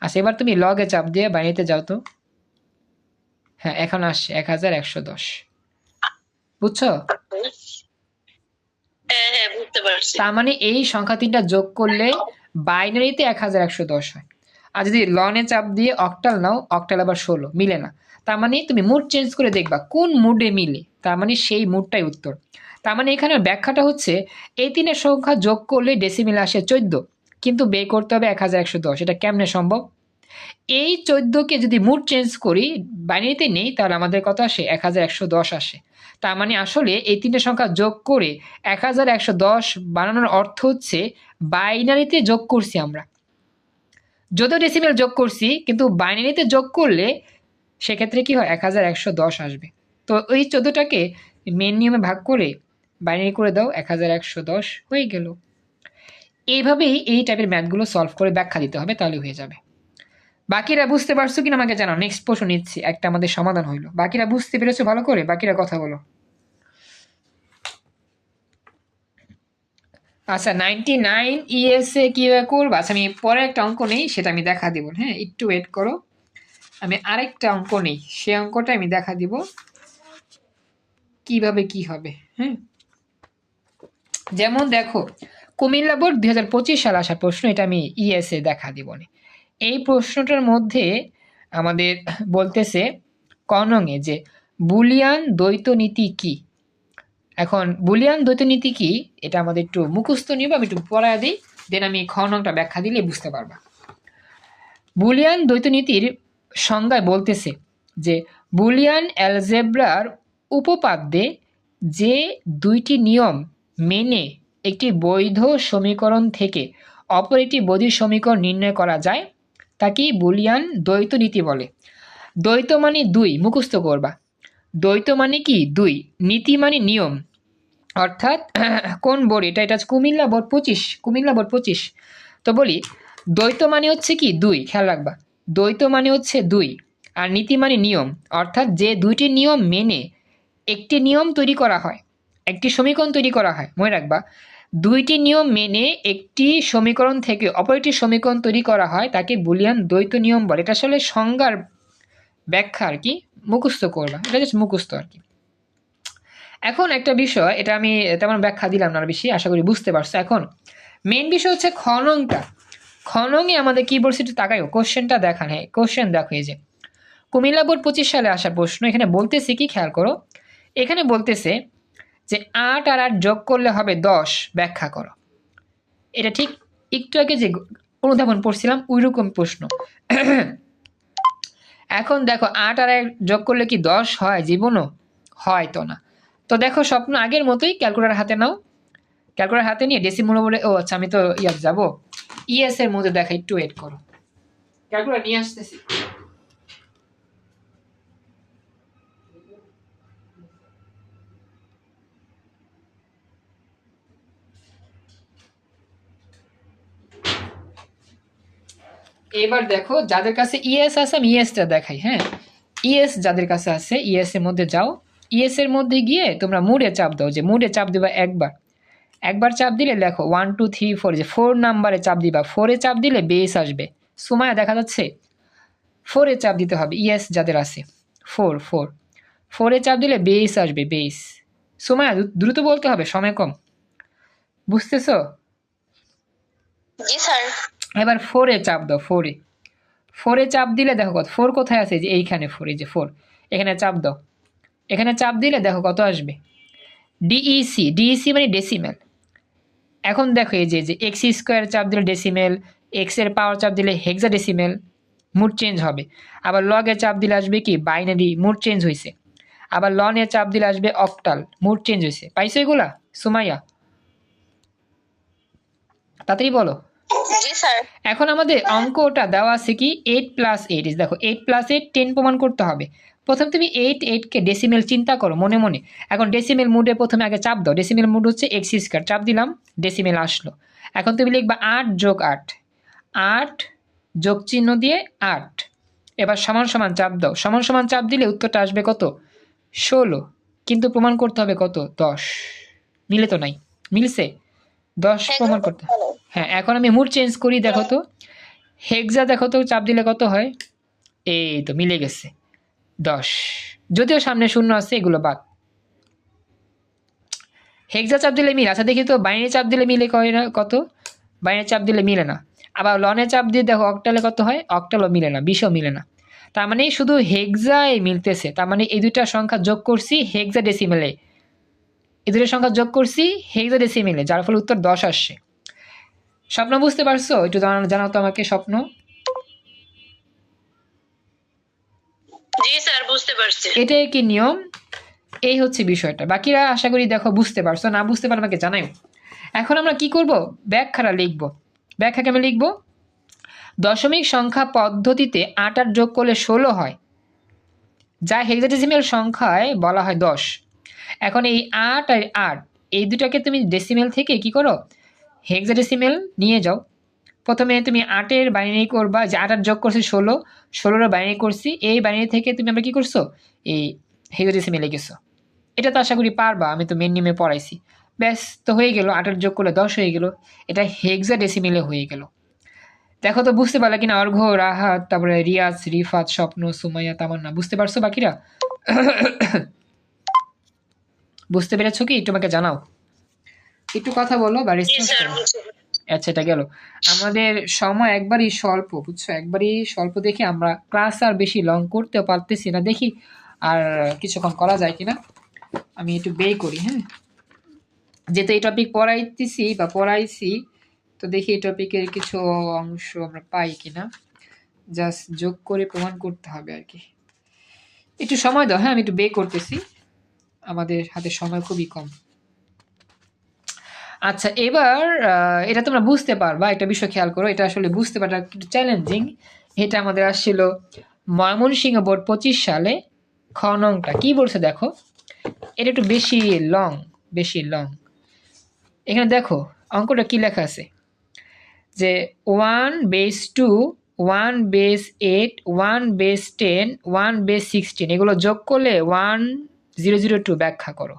আচ্ছা, এবার তুমি লগে চাপ দিয়ে বাইরেতে যাও তো। হ্যাঁ, এখন আসছে 1110। বুঝছো? হ্যাঁ বুঝতে পারছি। তার মানে এই সংখ্যা তিনটা যোগ করলে বাইনারিতে 1110 হয়। আর যদি লনে চাপ দিয়ে অক্টাল নাও, অক্টাল আবার 16, মিলে না। তার মানে তুমি মুড চেঞ্জ করে দেখবা কোন মুডে মিলে, তার মানে সেই মুডটাই উত্তর। তার মানে এখানে ব্যাখ্যাটা হচ্ছে এই তিনের সংখ্যা যোগ করলে ডেসিমেলে আসে 14, কিন্তু বে করতে হবে 1110। এটা কেমনে সম্ভব? এই 14কে যদি মুড চেঞ্জ করি, বাইনারিতে নেই, তাহলে আমাদের কত আসে? 1110 আসে। তার মানে আসলে এই তিনটে সংখ্যা যোগ করে 1110 বানানোর অর্থ হচ্ছে বাইনারিতে যোগ করছি আমরা। যদিও ডেসিমেল যোগ করছি, কিন্তু বাইনারিতে যোগ করলে সেক্ষেত্রে কি হয়? 1110 আসবে। তো ওই 14টাকে মেন নিয়মে ভাগ করে বাইনারি করে দাও, 1110 হয়ে গেল। এইভাবেই এই টাইপের ম্যাথগুলো সলভ করে ব্যাখ্যা দিতে হবে, তাহলে হয়ে যাবে। বাকিরা বুঝতে পারছো কিনা আমাকে জানাও। নেক্সট প্রশ্ন নিচ্ছি, একটা আমাদের সমাধান হইলো। বাকিরা বুঝতে পেরেছো ভালো করে? বাকিরা কথা বলো। আচ্ছা, 99 ইএসএ কিভাবে করবো? আচ্ছা, আমি পরে একটা অঙ্ক নেই, সেটা আমি দেখা দিব। হ্যাঁ, একটু ওয়েট করো, আমি আরেকটা অঙ্ক নেই, সে অঙ্কটা আমি দেখা দিব কিভাবে কি হবে। হ্যাঁ, যেমন দেখো কুমিল্লা বোর্ড 2025 সালে আসা প্রশ্ন, এটা আমি ইএসএ দেখা দিব। এই প্রশ্নটার মধ্যে আমাদের বলতেছে কনঙে যে বুলিয়ান দ্বৈত নীতি কি। এখন বুলিয়ান দ্বৈত নীতি কি এটা আমাদের একটু মুখস্থ নিব, আমি একটু পড়ায় দিই, দেন আমি খ নংটা ব্যাখ্যা দিলে বুঝতে পারবা। বুলিয়ান দ্বৈত নীতির সংজ্ঞায় বলতেছে যে বুলিয়ান অ্যালজেব্রার উপপাদ্যে যে দুইটি নিয়ম মেনে একটি বৈধ সমীকরণ থেকে অপর একটি বৈধ সমীকরণ নির্ণয় করা যায় তাকে বুলিয়ান দ্বৈত নীতি বলে। দ্বৈত মানে দুই, মুখস্থ করবা। দ্বৈত মানে কি? দুই। নীতি মানে নিয়ম। অর্থাৎ কোন বোর্ড এটা? এটা কুমিল্লা বোর্ড 25। তো বলি দ্বৈত মানে হচ্ছে কি? দুই। খেয়াল রাখবা, দ্বৈত মানে হচ্ছে দুই, আর নীতি মানে নিয়ম। অর্থাৎ যে দুইটি নিয়ম মেনে একটি নিয়ম তৈরি করা হয়, একটি সমীকরণ তৈরি করা হয়। মনে রাখবা, দুইটি নিয়ম মেনে একটি সমীকরণ থেকে অপর একটি সমীকরণ তৈরি করা হয় তাকে বুলিয়ান দ্বৈত নিয়ম বলে। এটা আসলে সংজ্ঞার ব্যাখ্যা আর কি, মুখস্থ করবা, এটা জাস্ট মুখস্থ আর কি। এখন একটা বিষয়, এটা আমি তেমন ব্যাখ্যা দিলাম না বেশি, আশা করি বুঝতে পারছো। এখন মেন বিষয় হচ্ছে খনংটা। খনংয়ে আমাদের কি বলছে একটু তাকাইও, কোশ্চেনটা দেখান। হ্যাঁ, কোশ্চেন দেখো, এই যে কুমিল্লা বোর্ড 25 সালে আসা প্রশ্ন। এখানে বলতেছে কি, খেয়াল করো, এখানে বলতেছে যে 8 আর 8 যোগ করলে হবে 10, ব্যাখ্যা করো। এটা ঠিক একটু আগে যে অনুধাবন পড়ছিলাম ওইরকম প্রশ্ন। এখন দেখো 8 আর 1 যোগ করলে কি 10 হয়? জীবনও হয় তো না। তো দেখো স্বপ্ন আগের মতোই ক্যালকুলেটর হাতে নাও, ক্যালকুলেটর হাতে নিয়ে ডেসিমল বলে, ও আচ্ছা আমি তো ইয়ার যাবো, ইএস এর মধ্যে দেখা, একটু ওয়েট করো, ক্যালকুলেটর নিয়ে আসতেছি। এবার দেখো যাদের কাছে ইএস আছে আমি ইএসটা দেখাই। হ্যাঁ, ইএস যাদের কাছে আছে ইএস এর মধ্যে যাও, ইএস এর মধ্যে গিয়ে তোমরা মুডে চাপ দাও, যে মুডে চাপ দিবা একবার চাপ দিলে লেখো 1 2 3 4, যে 4 নাম্বারে চাপ দিবা। 4-এ চাপ দিলে বেস আসবে। সুমায়া দেখা যাচ্ছে? 4-এ চাপ দিতে হবে, ইয়েস যাদের আছে। 4-4-4-এ চাপ দিলে বেস আসবে, বেস। সুমাইয়া দ্রুত বলতে হবে, সময় কম, বুঝতেছো? জি স্যার। এবার 4-এ চাপ দাও, 4-এ চাপ দিলে দেখো কত, 4 কোথায় আছে, যে এইখানে 4, এই যে 4, এখানে চাপ দাও। এখানে চাপ দিলে দেখো কত আসবে, ডিইসি মানে ডেসিমেল। এখন দেখো এই যে এক্স স্কোয়ার চাপ দিলে ডেসিমেল, এক্স এর পাওয়ার চাপ দিলে হেক্সাডেসিমেল, মুড চেঞ্জ হবে। আবার লগে চাপ দিলে আসবে কি বাইনারি, মুড চেঞ্জ হয়েছে। আবার লনে চাপ দিলে আসবে অক্টাল, মুড চেঞ্জ হয়েছে। পাইছো এগুলা সুমাইয়া? তাড়াতাড়ি বলো। জি স্যার। এখন আমাদের অঙ্কটা দেওয়া আছে কি 8+8, দেখো 8+8 10 প্রমাণ করতে হবে। প্রথম তুমি 8কে ডেসিমেল চিন্তা করো মনে মনে। এখন ডেসিমেল মুডে প্রথমে আগে চাপ দাও, ডেসিমেল মুড হচ্ছে এক্স স্কয়ার, চাপ দিলাম, ডেসিমেল আসলো। এখন তুমি লিখবা 8+8, 8 যোগ চিহ্ন দিয়ে 8, এবার সমান সমান চাপ দাও, সমান সমান চাপ দিলে উত্তরটা আসবে কত, 16। কিন্তু প্রমাণ করতে হবে কত, 10। মিলে তো নাই, মিলছে? 10 প্রমাণ করতে। হ্যাঁ, এখন আমি মুড চেঞ্জ করি, দেখো তো হেক্সা, দেখো তো চাপ দিলে কত হয়, এই তো মিলে গেছে 10। যদিও সামনে শূন্য আছে, এগুলো বাদ। হেক্সা চাপ দিলে মিলে, আচ্ছা দেখি তো বাইনারি চাপ দিলে মিলে কয় না কত, বাইনারি চাপ দিলে মিলে না। আবার লনে চাপ দিয়ে দেখো অক্টালে কত হয়, অক্টালও মিলে না, 20ও মিলে না। তার মানে শুধু হেক্সায় মিলতেছে, তার মানে এই দুইটা সংখ্যা যোগ করছি হেক্সা ডেসিমেলে, এই দুইটা সংখ্যা যোগ করছি হেক্সা ডেসিমেলে, যার ফলে উত্তর 10 আসছে। স্বপ্ন বুঝতে পারছো? একটু জানাও তো আমাকে স্বপ্ন। জি স্যার, বুঝতে পারছি। এটাই কি নিয়ম, এই হচ্ছে বিষয়টা। বাকিরা আশা করি দেখো বুঝতে পারছো, না বুঝতে পারলে আমাকে জানাও। এখন আমরা কি করব, ব্যাখ্যাটা লিখব। ব্যাখ্যা কেমন লিখব, দশমিক সংখ্যা পদ্ধতিতে 8 আর যোগ করলে 16 হয়, যা হেক্সাডেসিমেল সংখ্যায় বলা হয় 10। এখন এই 8 আর 8 এই দুটাকে তুমি ডেসিমেল থেকে কি করো, হেক্সাডেসিমেল নিয়ে যাও। প্রথমে তুমি 8-এর বাইনারি করবা, যে 8 আর যোগ করছি 16, 16-এর বাইনারি করছি, এই বাইনারি থেকে তুমি আমরা কি করছো, এই হেক্সাডেসিমেলে গেছো। এটা তো আশা করি পারবা, আমি তো মেন নিয়মে পড়াইছি। ব্যাস, তো হয়ে গেল, 8 যোগ করলে 10 হয়ে গেল, এটা হেক্সাডেসিমেলে হয়ে গেল। দেখো তো বুঝতে পারলে কিনা, অর্ঘ্য, রাহাত, তারপরে রিয়াজ, রিফাত, স্বপ্ন, সুমাইয়া, তামান্না, বুঝতে পারছো বাকিরা? বুঝতে পেরেছো কি, একটু আমাকে জানাও, একটু কথা বলো বা জি রেসপন্স স্যার, করো। বুঝতে আচ্ছা, এটা গেল। আমাদের সময় একবারই স্বল্প, বুঝছো, একবারই স্বল্প দেখে আমরা ক্লাস আর বেশি লং করতেও পারতেছি না। দেখি আর কিছুক্ষণ করা যায় কিনা, আমি একটু বে করি। হ্যাঁ, যেহেতু এই টপিক পড়াইতেছি বা পড়াইছি, তো দেখি এই টপিকের কিছু অংশ আমরা পাই কিনা, জাস্ট যোগ করে প্রমাণ করতে হবে আর কি। একটু সময় দাও, হ্যাঁ আমি একটু বে করতেছি, আমাদের হাতে সময় খুবই কম। আচ্ছা, এবার এটা তোমরা বুঝতে পারবা, একটা বিষয় খেয়াল করো, এটা আসলে বুঝতে পারাটা একটু চ্যালেঞ্জিং। এটা আমাদের আসছিল ময়মনসিংহ বোর্ড 25 সালে, খ নংটা কি বলছে দেখো, এটা একটু বেশি লং। এখানে দেখো অঙ্কটা কি লেখা আছে, যে 1/2, 1/8, 1/10, 1/16 এগুলো যোগ করলে 1002 ব্যাখ্যা করো।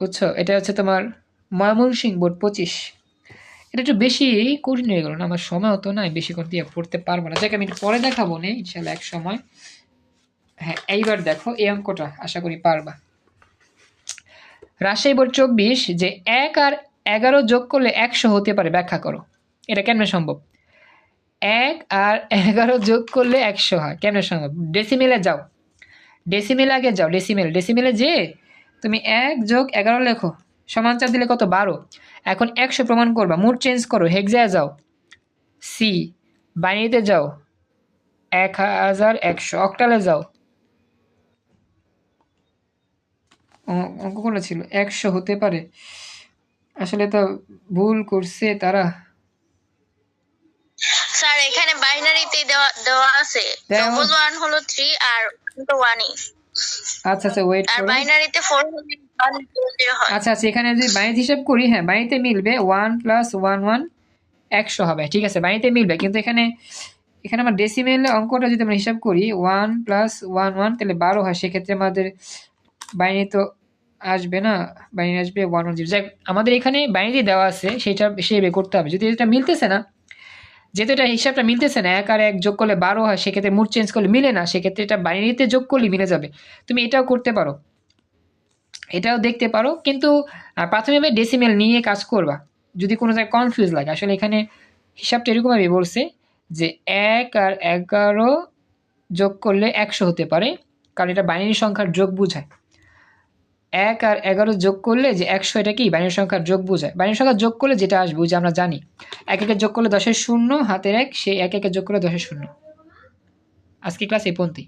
বুঝছো, এটা হচ্ছে তোমার ময়মনসিংহ বোর্ড 25। এটা একটু বেশি কঠিন হয়ে গেল না, আমার সময় হতো না, বেশিক্ষণ দিয়ে পড়তে পারবো না। যাকে আমি একটু পরে দেখাবো না ইনশাল্লাহ এক সময়। হ্যাঁ, এইবার দেখো এই অঙ্কটা আশা করি পারবা। রাজশাহী বোর্ড 24, যে 1 আর 11 যোগ করলে 100 হতে পারে, ব্যাখ্যা করো। এটা কেমনে সম্ভব, 1 আর 11 যোগ করলে 100 হয়, কেমনে সম্ভব? ডেসিমেলে যাও, ডেসিমেলে আগে যাও, ডেসিমেলে যে তুমি 1 যোগ 11 লেখো, সমান চাপ দিলে কত, 12। এখন 100 প্রমাণ করবা, মুড চেঞ্জ করো, হেক্সায় যাও, সি, বাইনারিতে যাও 1100, অক্টালে যাও, অঙ্ক কোনটা ছিল, 100 হতে পারে, আসলে তো ভুল করছে তারা। স্যার, এখানে বাইনারিতে দেওয়া আছে, দেওয়া- +1 হলো 3 আর 1 তো 1ই। আচ্ছা ওয়েট আর করো। বাইনারিতে 4 হলে 1 হয়। আচ্ছা, এখানে যদি বাইনারি হিসাব করি, হ্যাঁ বাইনারিতে মিলবে, 1 + 1 1 100 হবে, ঠিক আছে, বাইনারিতে মিলবে। কিন্তু এখানে আমরা ডেসিমেল অঙ্কটা যদি আমরা হিসাব করি 1 + 1 1 তাহলে 12 হয়, সেক্ষেত্রে আমাদের বাইনারি তো আসবে না, বাইনারি আসবে 1 1 0। যাই আমাদের এখানে বাইনারি দেওয়া আছে, সেটা হিসেবে করতে হবে। যদি এটা মিলতেছে না, যেহেতু এটা হিসাবটা মিলতেছে না, 1 আর 1 যোগ করলে 12 হয়, সেক্ষেত্রে মুড চেঞ্জ করলে মিলে না, সেক্ষেত্রে এটা বাইনারিতে যোগ করলে মিলে যাবে। তুমি এটাও করতে পারো, এটাও দেখতে পারো, কিন্তু প্রাথমিকভাবে ডেসিমেল নিয়ে কাজ করবা যদি কোনো জায়গায় কনফিউজ লাগে। আসলে এখানে হিসাবটা এরকমভাবে বলছে যে 1 আর 11 যোগ করলে 100 হতে পারে, কারণ এটা বাইনারি সংখ্যার যোগ বোঝায়। 1 আর 11 যোগ করলে যে 100, এটা কি বাইনারি সংখ্যার যোগ বোঝায়। বাইনারি সংখ্যা যোগ করলে যেটা আসবে যে আমরা জানি 1 1 যোগ করলে 10 এর 0, হাতের 1, সেই 1 1 যোগ করলে 10 এর 0। আজকে ক্লাস এই পর্যন্তই।